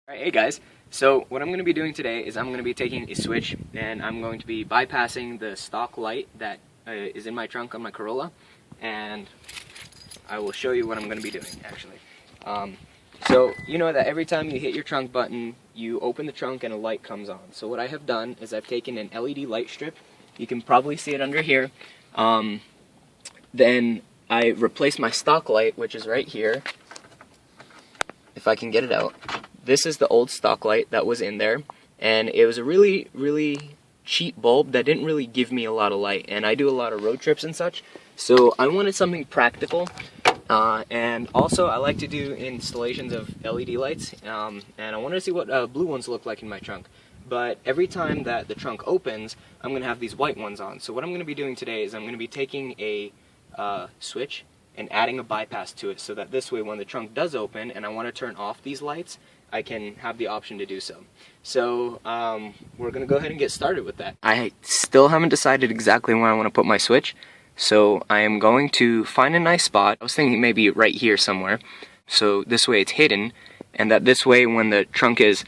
Alright, hey guys. So what I'm going to be doing today is I'm going to be taking a switch and I'm going to be bypassing the stock light that is in my trunk on my Corolla, and I will show you what I'm going to be doing actually. So you know that every time you hit your trunk button, you open the trunk and a light comes on. So what I have done is I've taken an LED light strip. You can probably see it under here. Then I replaced my stock light, which is right here. If I can get it out. This is the old stock light that was in there, and it was a really cheap bulb that didn't really give me a lot of light, and I do a lot of road trips and such, so I wanted something practical. And also I like to do installations of LED lights, and I wanted to see what blue ones look like in my trunk. But every time that the trunk opens, I'm going to have these white ones on. So what I'm going to be doing today is I'm going to be taking a switch and adding a bypass to it, so that this way when the trunk does open and I want to turn off these lights, I can have the option to do so. So we're going to go ahead and get started with that. I still haven't decided exactly where I want to put my switch, so I am going to find a nice spot. I was thinking maybe right here somewhere, so this way it's hidden, and that this way when the trunk is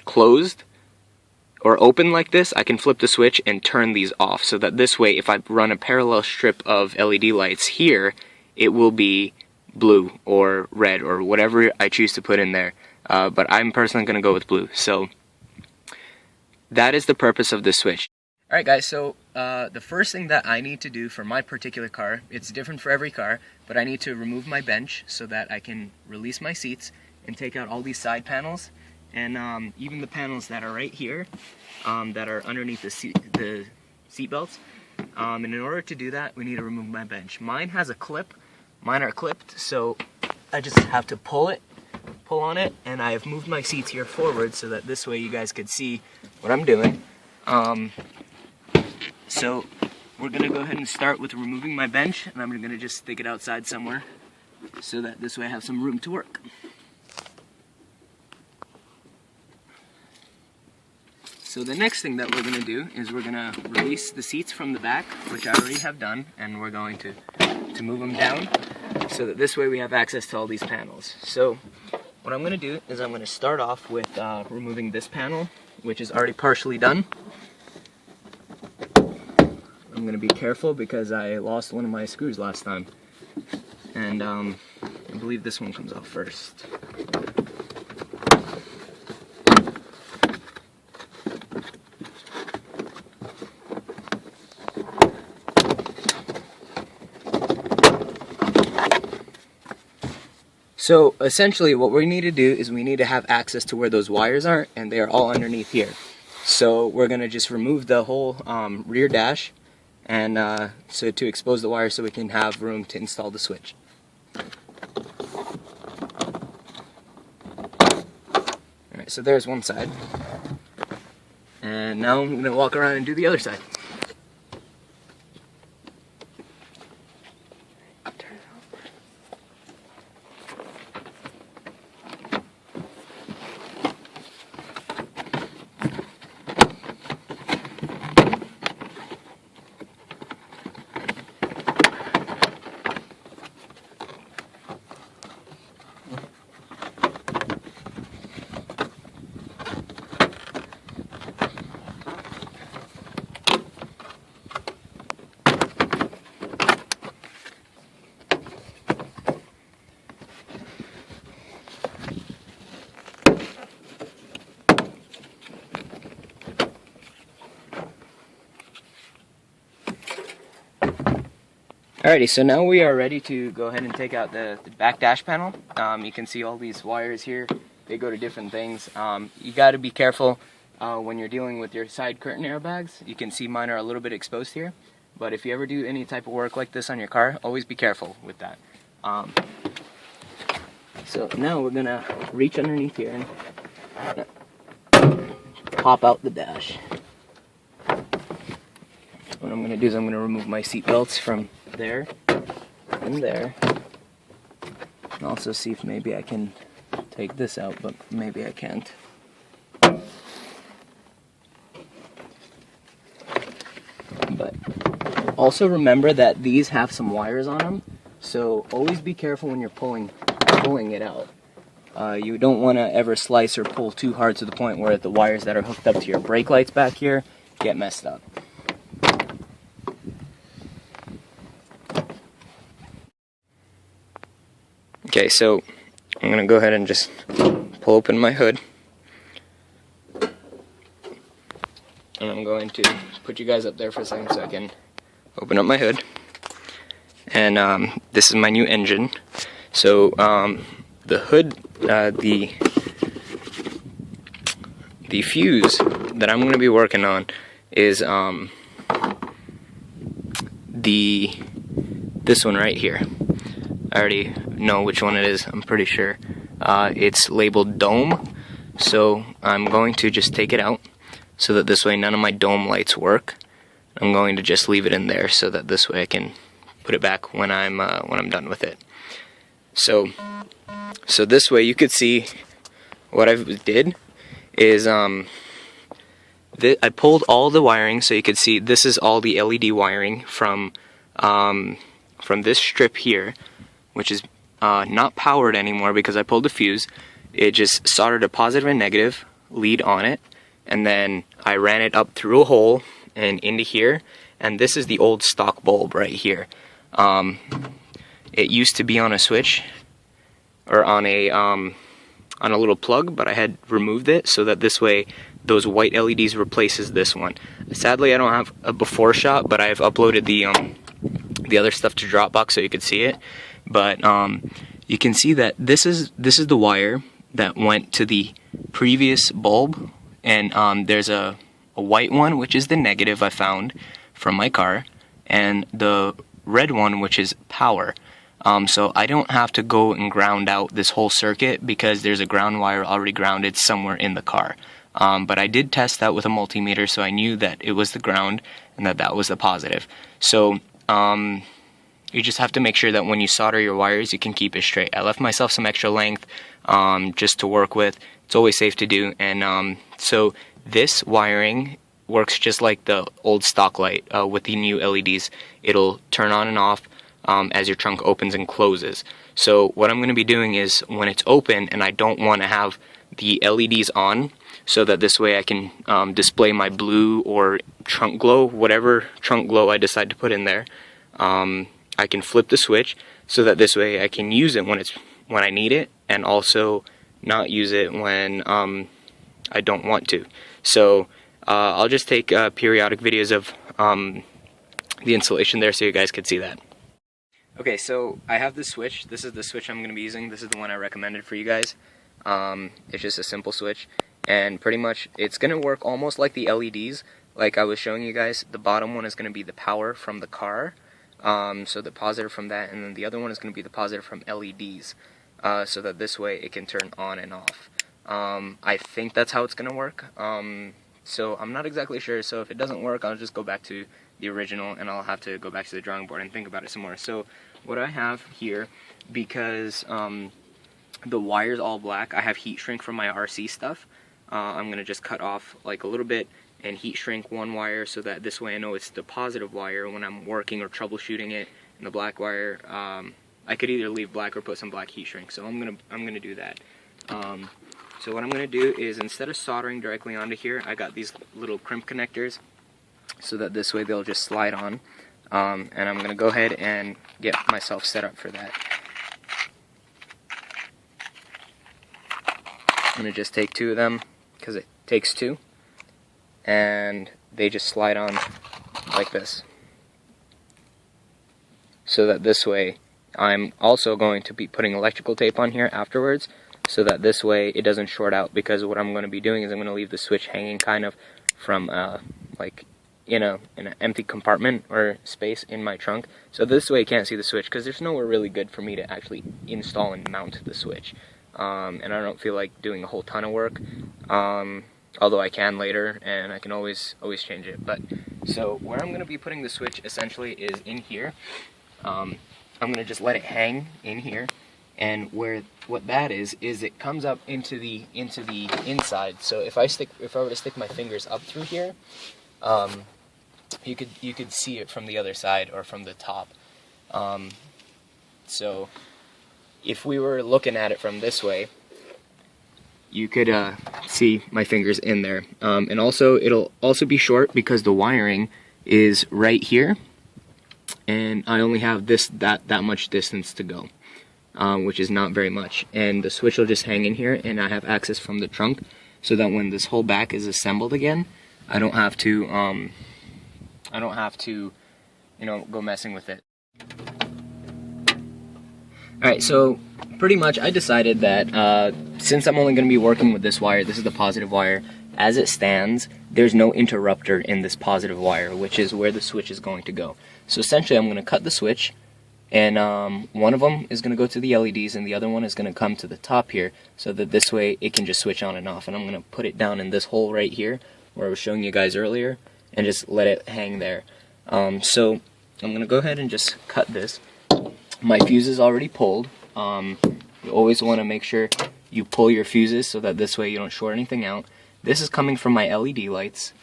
closed or open like this, I can flip the switch and turn these off, so that this way if I run a parallel strip of LED lights here, it will be blue or red or whatever I choose to put in there. But I'm personally going to go with blue. So that is the purpose of this switch. Alright guys, so the first thing that I need to do for my particular car, it's different for every car, but I need to remove my bench so that I can release my seats and take out all these side panels, and even the panels that are right here that are underneath the seat belts. And in order to do that, we need to remove my bench. Mine has a clip. Mine are clipped, so I just have to pull on it, and I have moved my seats here forward so that this way you guys could see what I'm doing. So we're gonna go ahead and start with removing my bench, and I'm gonna just stick it outside somewhere so that this way I have some room to work. So the next thing that we're gonna do is we're gonna release the seats from the back, which I already have done, and we're going to move them down so that this way we have access to all these panels. So what I'm going to do is I'm going to start off with removing this panel, which is already partially done. I'm going to be careful because I lost one of my screws last time, and I believe this one comes off first. So essentially what we need to do is we need to have access to where those wires are, and they are all underneath here. So we're going to just remove the whole rear dash, and so to expose the wires so we can have room to install the switch. Alright, so there's one side. And now I'm going to walk around and do the other side. Alrighty, so now we are ready to go ahead and take out the back dash panel. You can see all these wires here. They go to different things. You got to be careful when you're dealing with your side curtain airbags. You can see mine are a little bit exposed here. But if you ever do any type of work like this on your car, always be careful with that. So now we're going to reach underneath here and pop out the dash. What I'm going to do is I'm going to remove my seat belts from there and there, and also see if maybe I can take this out, but maybe I can't. But also remember that these have some wires on them, so always be careful when you're pulling it out. You don't want to ever slice or pull too hard to the point where the wires that are hooked up to your brake lights back here get messed up. Okay, so I'm going to go ahead and just pull open my hood. And I'm going to put you guys up there for a second so I can open up my hood. And this is my new engine. So the hood, the fuse that I'm going to be working on is this one right here. I already know which one it is, I'm pretty sure. It's labeled dome, so I'm going to just take it out so that this way none of my dome lights work. I'm going to just leave it in there so that this way I can put it back when I'm done with it. So this way you could see what I did is I pulled all the wiring, so you could see this is all the LED wiring from this strip here, which is not powered anymore because I pulled the fuse. It just soldered a positive and negative lead on it, and then I ran it up through a hole and into here, and this is the old stock bulb right here. It used to be on a switch or on a little plug, but I had removed it so that this way those white LEDs replaces this one. Sadly, I don't have a before shot, but I've uploaded the other stuff to Dropbox so you could see it. But you can see that this is the wire that went to the previous bulb, and there's a white one, which is the negative I found from my car, and the red one, which is power. So I don't have to go and ground out this whole circuit because there's a ground wire already grounded somewhere in the car. But I did test that with a multimeter, so I knew that it was the ground and that was the positive. So you just have to make sure that when you solder your wires, you can keep it straight. I left myself some extra length just to work with. It's always safe to do. And so this wiring works just like the old stock light with the new LEDs. It'll turn on and off as your trunk opens and closes. So what I'm going to be doing is when it's open and I don't want to have the LEDs on, so that this way I can display my blue or trunk glow, whatever trunk glow I decide to put in there. I can flip the switch so that this way I can use it when I need it, and also not use it when I don't want to. So I'll just take periodic videos of the installation there so you guys could see that. Okay, so I have this switch. This is the switch I'm going to be using. This is the one I recommended for you guys. It's just a simple switch, and pretty much it's going to work almost like the LEDs like I was showing you guys. The bottom one is going to be the power from the car, so the positive from that, and then the other one is going to be the positive from LEDs, so that this way it can turn on and off. I think that's how it's going to work, so I'm not exactly sure. So if it doesn't work, I'll just go back to the original and I'll have to go back to the drawing board and think about it some more. So what I have here, because the wire's all black, I have heat shrink from my RC stuff. I'm going to just cut off like a little bit and heat shrink one wire so that this way I know it's the positive wire when I'm working or troubleshooting it. And the black wire, I could either leave black or put some black heat shrink, so I'm gonna do that. So what I'm gonna do is, instead of soldering directly onto here, I got these little crimp connectors so that this way they'll just slide on. And I'm gonna go ahead and get myself set up for that. I'm gonna just take two of them because it takes two, and they just slide on like this. So that this way, I'm also going to be putting electrical tape on here afterwards, so that this way it doesn't short out, because what I'm going to be doing is I'm going to leave the switch hanging kind of from like in an empty compartment or space in my trunk, so this way you can't see the switch, because there's nowhere really good for me to actually install and mount the switch, and I don't feel like doing a whole ton of work, although I can later, and I can always change it. But so where I'm going to be putting the switch essentially is in here. I'm going to just let it hang in here, and what that is it comes up into the inside. So if I were to stick my fingers up through here, you could see it from the other side or from the top. So if we were looking at it from this way, you could see my fingers in there. And also, it'll also be short because the wiring is right here, and I only have that much distance to go, which is not very much. And the switch will just hang in here, and I have access from the trunk, so that when this whole back is assembled again, I don't have to, you know, go messing with it. Alright, so pretty much I decided that since I'm only going to be working with this wire, this is the positive wire, as it stands, there's no interrupter in this positive wire, which is where the switch is going to go. So essentially I'm going to cut the switch, and one of them is going to go to the LEDs, and the other one is going to come to the top here, so that this way it can just switch on and off. And I'm going to put it down in this hole right here, where I was showing you guys earlier, and just let it hang there. So I'm going to go ahead and just cut this. My fuse is already pulled. You always want to make sure you pull your fuses so that this way you don't short anything out. This is coming from my LED lights,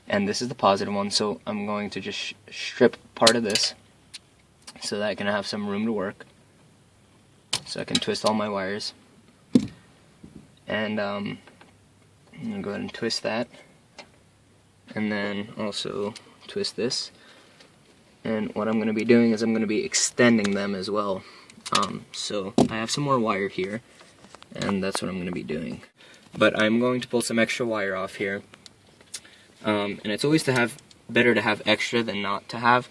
and this is the positive one, so I'm going to just strip part of this so that I can have some room to work, so I can twist all my wires. And I'm going to go ahead and twist that, and then also twist this. And what I'm going to be doing is I'm going to be extending them as well. So I have some more wire here, and that's what I'm going to be doing. But I'm going to pull some extra wire off here. And it's always better to have extra than not to have.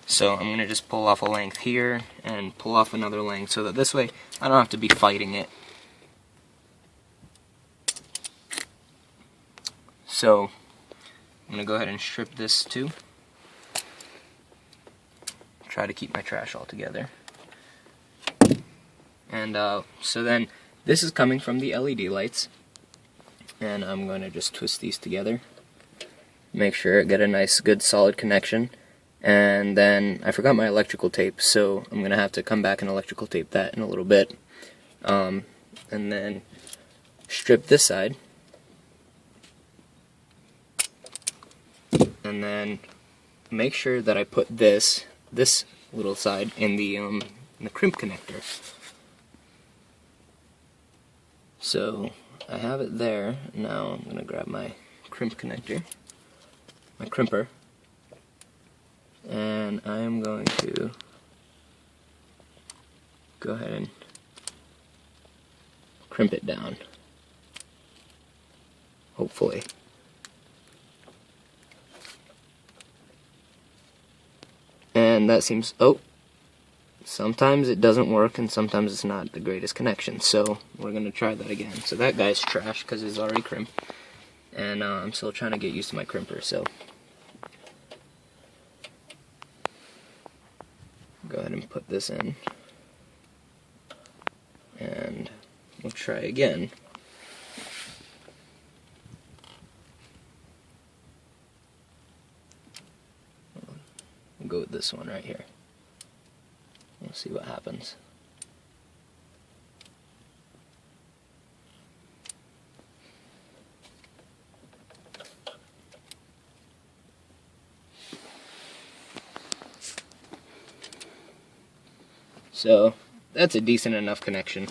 So I'm going to just pull off a length here and pull off another length, so that this way I don't have to be fighting it. So I'm going to go ahead and strip this too. Try to keep my trash all together. And so then this is coming from the LED lights, and I'm going to just twist these together, make sure I get a nice good solid connection. And then I forgot my electrical tape, so I'm going to have to come back and electrical tape that in a little bit. And then strip this side, and then make sure that I put this little side in the crimp connector. So I have it there. Now I'm going to grab my crimp connector, my crimper, and I am going to go ahead and crimp it down, hopefully. And that seems, oh, sometimes it doesn't work and sometimes it's not the greatest connection, so we're going to try that again. So that guy's trash because it's already crimped, and I'm still trying to get used to my crimper, so go ahead and put this in, and we'll try again. We'll go with this one right here. We'll see what happens. So that's a decent enough connection.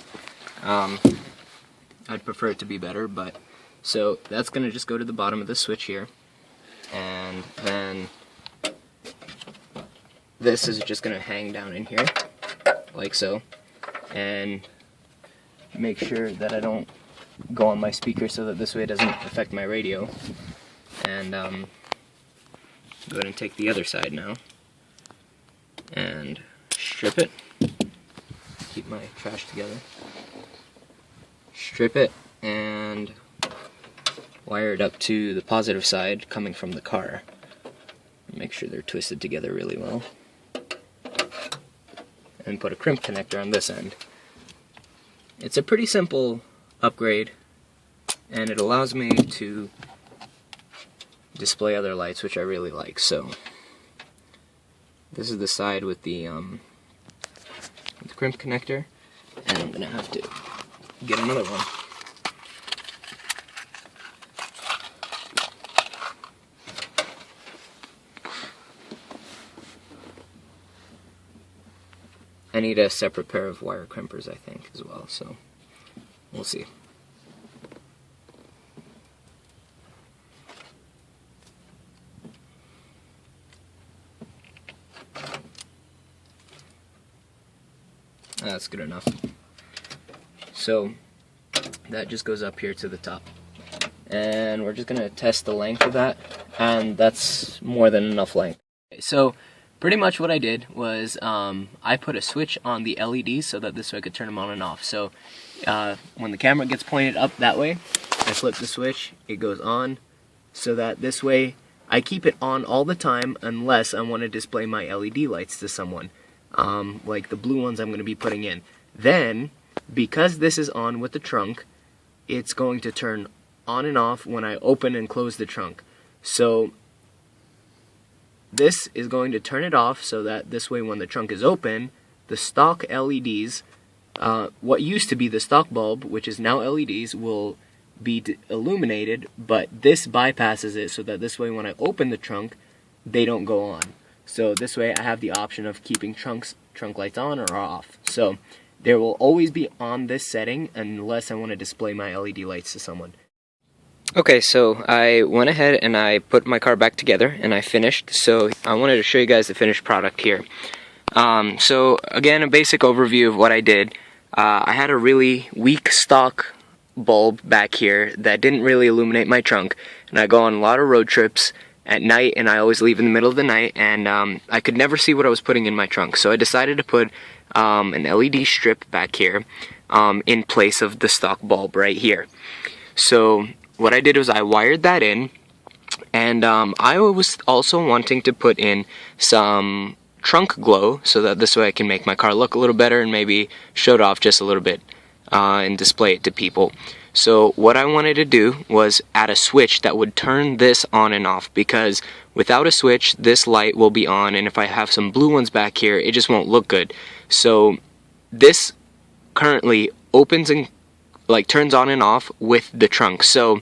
I'd prefer it to be better, but so that's going to just go to the bottom of the switch here, and then this is just going to hang down in here like so, and make sure that I don't go on my speaker so that this way it doesn't affect my radio. And go ahead and take the other side now and strip it. Keep my trash together. Strip it and wire it up to the positive side coming from the car. Make sure they're twisted together really well. And put a crimp connector on this end. It's a pretty simple upgrade, and it allows me to display other lights, which I really like. So this is the side with the crimp connector, and I'm gonna have to get another one. I need a separate pair of wire crimpers, I think, as well, so we'll see. That's good enough. So that just goes up here to the top. And we're just gonna test the length of that, and that's more than enough length. So pretty much what I did was I put a switch on the LEDs so that this way I could turn them on and off. So when the camera gets pointed up that way, I flip the switch, it goes on, so that this way I keep it on all the time unless I want to display my LED lights to someone, like the blue ones I'm going to be putting in. Then, because this is on with the trunk, it's going to turn on and off when I open and close the trunk. So this is going to turn it off so that this way when the trunk is open, the stock LEDs, what used to be the stock bulb, which is now LEDs, will be illuminated, but this bypasses it so that this way when I open the trunk, they don't go on. So this way I have the option of keeping trunk lights on or off. So there will always be on this setting unless I want to display my LED lights to someone. Okay, so I went ahead and I put my car back together and I finished. So I wanted to show you guys the finished product here. So again, a basic overview of what I did. I had a really weak stock bulb back here that didn't really illuminate my trunk, and I go on a lot of road trips at night, and I always leave in the middle of the night, and I could never see what I was putting in my trunk. So I decided to put an LED strip back here in place of the stock bulb right here. So what I did was I wired that in, and I was also wanting to put in some trunk glow so that this way I can make my car look a little better and maybe show it off just a little bit and display it to people. So what I wanted to do was add a switch that would turn this on and off, because without a switch this light will be on, and if I have some blue ones back here it just won't look good. So this currently opens and turns on and off with the trunk. So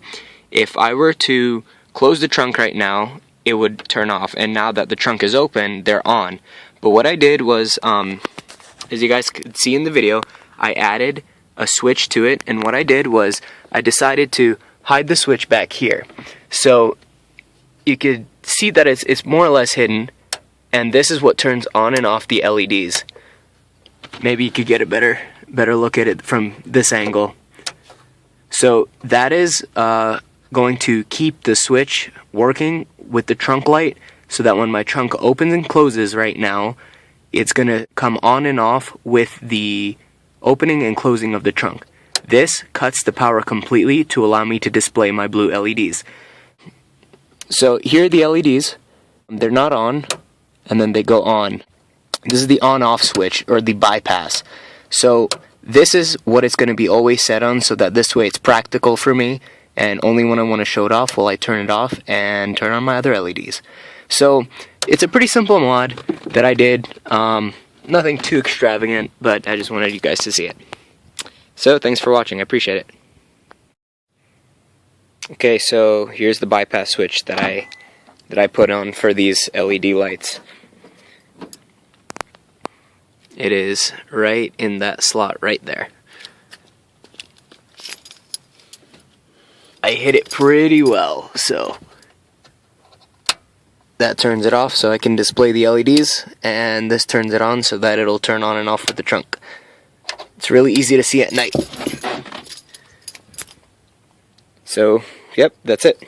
if I were to close the trunk right now, it would turn off, and now that the trunk is open, they're on. But what I did was, as you guys could see in the video, I added a switch to it, and what I did was I decided to hide the switch back here. So you could see that it's more or less hidden, and this is what turns on and off the LEDs. Maybe you could get a better look at it from this angle. So that is going to keep the switch working with the trunk light, so that when my trunk opens and closes right now, it's going to come on and off with the opening and closing of the trunk. This cuts the power completely to allow me to display my blue LEDs. So here are the LEDs. They're not on, and then they go on. This is the on-off switch, or the bypass. So this is what it's going to be always set on, so that this way it's practical for me, and only when I want to show it off will I turn it off and turn on my other LEDs. So it's a pretty simple mod that I did. Nothing too extravagant, but I just wanted you guys to see it. So thanks for watching, I appreciate it. Okay, so here's the bypass switch that I put on for these LED lights. It is right in that slot right there. I hit it pretty well, so that turns it off so I can display the LEDs, and this turns it on so that it'll turn on and off with the trunk. It's really easy to see at night. So, yep, that's it.